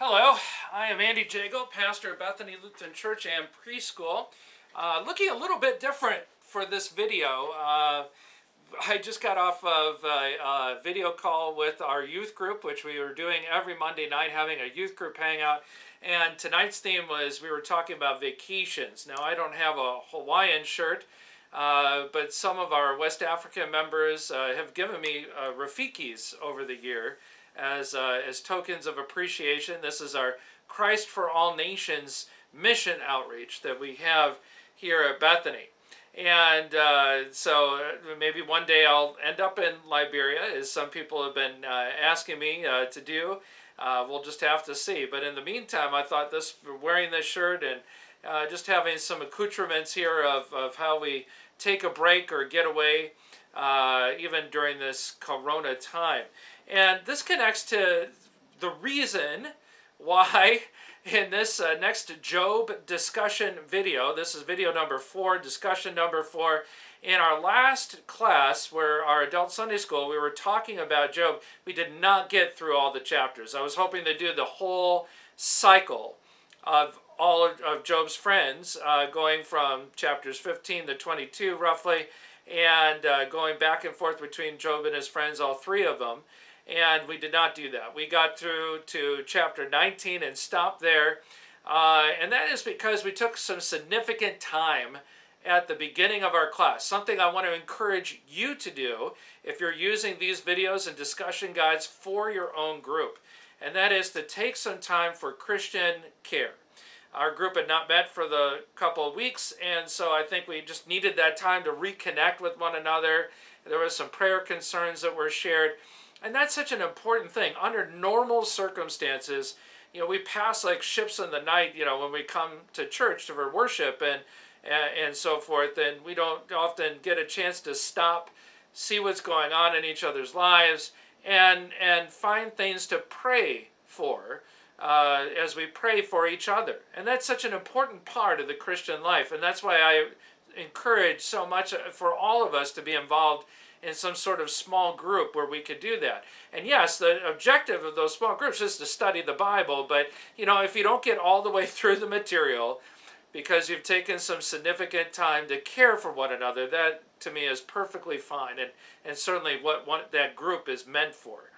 Hello, I am Andy Jago, pastor of Bethany Lutheran Church and Preschool. Looking a little bit different for this video. I just got off of a video call with our youth group, which we were doing every Monday night, having a youth group hangout. And tonight's theme was we were talking about vacations. Now, I don't have a Hawaiian shirt, but some of our West African members have given me Rafikis over the year as tokens of appreciation. This is our Christ for All Nations mission outreach that we have here at Bethany. And so maybe one day I'll end up in Liberia, as some people have been asking me to do. We'll just have to see. But in the meantime, I thought wearing this shirt and just having some accoutrements here of how we take a break or get away even during this Corona time. And this connects to the reason why in this next Job discussion video, this is video number 4, discussion number 4, in our last class, where our adult Sunday school, we were talking about Job. We did not get through all the chapters. I was hoping to do the whole cycle of all of Job's friends, going from chapters 15 to 22 roughly, and going back and forth between Job and his friends, all 3 of them. And we did not do that. We got through to chapter 19 and stopped there. And that is because we took some significant time at the beginning of our class. Something I want to encourage you to do if you're using these videos and discussion guides for your own group. And that is to take some time for Christian care. Our group had not met for the couple of weeks, and so I think we just needed that time to reconnect with one another. There were some prayer concerns that were shared. And that's such an important thing. Under normal circumstances, we pass like ships in the night, when we come to church for worship and so forth, and we don't often get a chance to stop, see what's going on in each other's lives, and find things to pray for as we pray for each other. And that's such an important part of the Christian life, and that's why I encourage so much for all of us to be involved in some sort of small group where we could do that. And yes, the objective of those small groups is to study the Bible, but if you don't get all the way through the material because you've taken some significant time to care for one another, that to me is perfectly fine, and certainly what that group is meant for.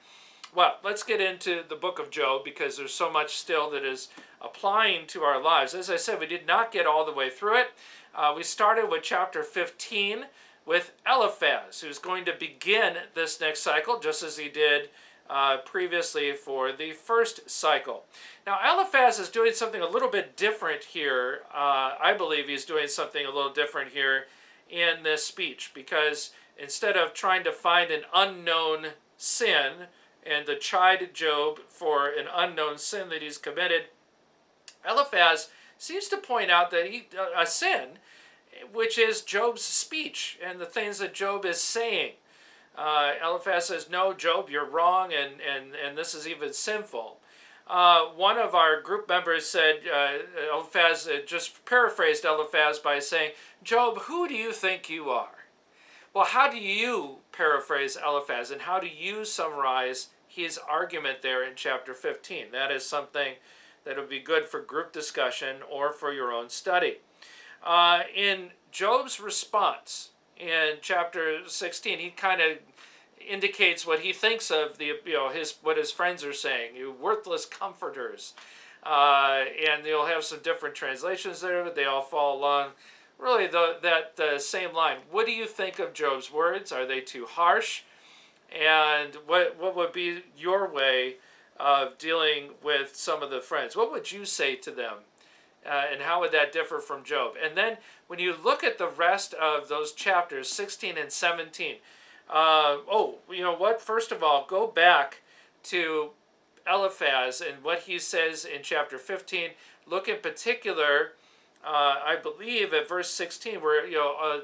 Well, let's get into the book of Job, because there's so much still that is applying to our lives. As I said, we did not get all the way through it. We started with chapter 15, with Eliphaz, who's going to begin this next cycle, just as he did previously for the first cycle. Now, Eliphaz is doing something a little bit different here. I believe he's doing something a little different here in this speech, because instead of trying to find an unknown sin and to chide Job for an unknown sin that he's committed, Eliphaz seems to point out that a sin, which is Job's speech and the things that Job is saying. Eliphaz says, no, Job, you're wrong, and this is even sinful. One of our group members said, Eliphaz just paraphrased Eliphaz by saying, Job, who do you think you are? Well, how do you paraphrase Eliphaz, and how do you summarize his argument there in chapter 15? That is something that would be good for group discussion or for your own study. In Job's response in chapter 16, he kind of indicates what he thinks of what his friends are saying. You worthless comforters, and you'll have some different translations there, but they all fall along really that same line. What do you think of Job's words? Are they too harsh? And what would be your way of dealing with some of the friends? What would you say to them? And how would that differ from Job? And then when you look at the rest of those chapters, 16 and 17, first of all, go back to Eliphaz and what he says in chapter 15. Look in particular, I believe, at verse 16, where,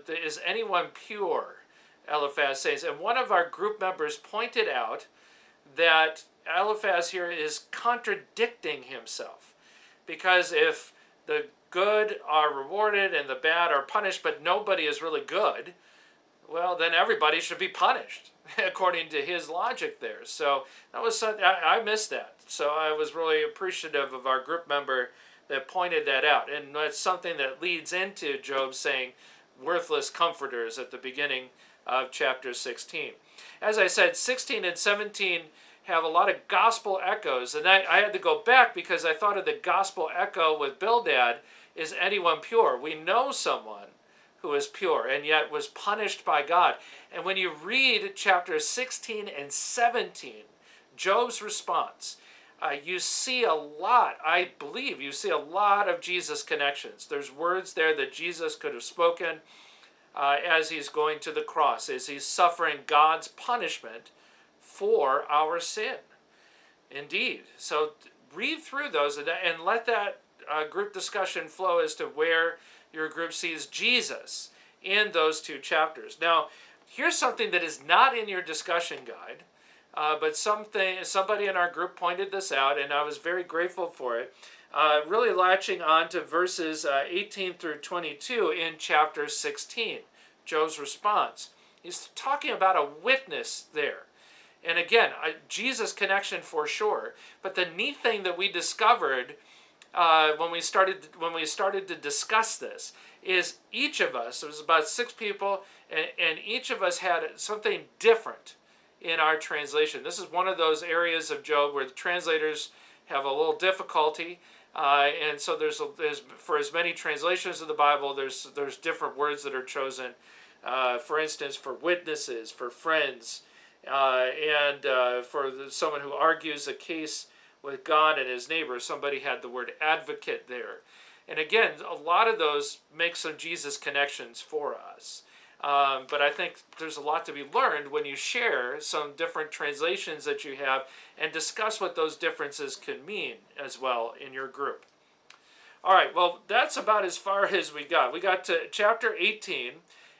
is anyone pure? Eliphaz says. And one of our group members pointed out that Eliphaz here is contradicting himself. Because if the good are rewarded and the bad are punished, but nobody is really good, well, then everybody should be punished according to his logic there. So that was something, I missed that. So I was really appreciative of our group member that pointed that out. And that's something that leads into Job saying worthless comforters at the beginning of chapter 16. As I said, 16 and 17 have a lot of gospel echoes. And I had to go back because I thought of the gospel echo with Bildad, is anyone pure? We know someone who is pure and yet was punished by God. And when you read chapters 16 and 17, Job's response, you see a lot, I believe, you see a lot of Jesus connections. There's words there that Jesus could have spoken as he's going to the cross, as he's suffering God's punishment for our sin. Indeed. So read through those and let that group discussion flow as to where your group sees Jesus in those two chapters. Now, here's something that is not in your discussion guide, but somebody in our group pointed this out, and I was very grateful for it. Really latching on to verses 18 through 22 in chapter 16, Job's response. He's talking about a witness there. And again, Jesus connection for sure. But the neat thing that we discovered when we started to discuss this is each of us, it was about 6 people, and each of us had something different in our translation. This is one of those areas of Job where the translators have a little difficulty, and so there's for as many translations of the Bible, there's different words that are chosen. For instance, for witnesses, for friends, and for someone who argues a case with God and his neighbor, somebody had the word advocate there. And again, a lot of those make some Jesus connections for us. But I think there's a lot to be learned when you share some different translations that you have and discuss what those differences can mean as well in your group. All right, well, that's about as far as we got. We got to chapter 18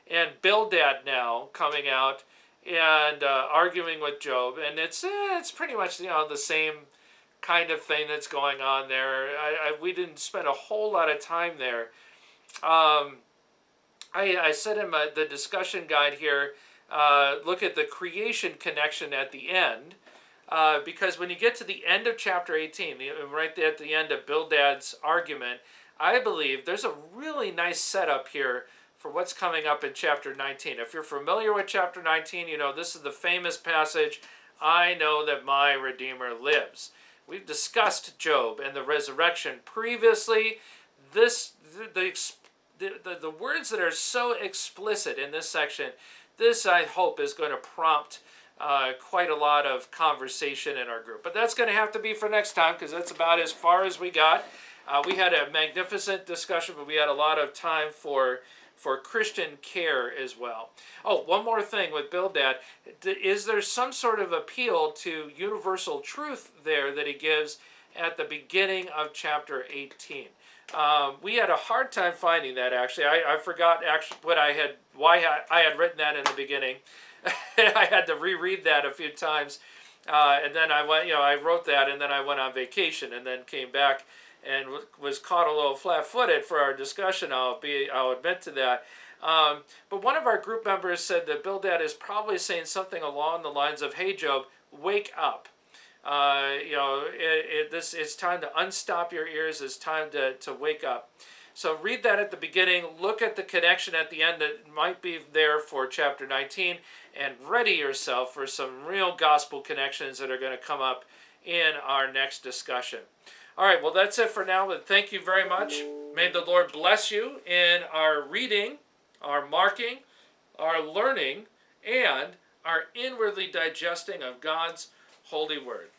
and Bildad now coming out and arguing with Job. And it's pretty much the same kind of thing that's going on there. We didn't spend a whole lot of time there. I said in the discussion guide here, look at the creation connection at the end, because when you get to the end of chapter 18, right at the end of Bildad's argument, I believe there's a really nice setup here for what's coming up in chapter 19. If you're familiar with chapter 19, you know this is the famous passage, I know that my Redeemer lives. We've discussed Job and the resurrection previously. The words that are so explicit in this section, this I hope is going to prompt quite a lot of conversation in our group. But that's going to have to be for next time because that's about as far as we got. We had a magnificent discussion, but we had a lot of time for Christian care as well. Oh, one more thing with Bildad. Is there some sort of appeal to universal truth there that he gives at the beginning of chapter 18? We had a hard time finding that, actually. I forgot actually why I had written that in the beginning. I had to reread that a few times. And then I wrote that, and then I went on vacation and then came back and was caught a little flat-footed for our discussion. I'll admit to that. But one of our group members said that Bildad is probably saying something along the lines of, "Hey, Job, wake up. It's time to unstop your ears. It's time to wake up." So read that at the beginning. Look at the connection at the end that might be there for chapter 19, and ready yourself for some real gospel connections that are going to come up in our next discussion. All right, well, that's it for now. But thank you very much. May the Lord bless you in our reading, our marking, our learning, and our inwardly digesting of God's holy word.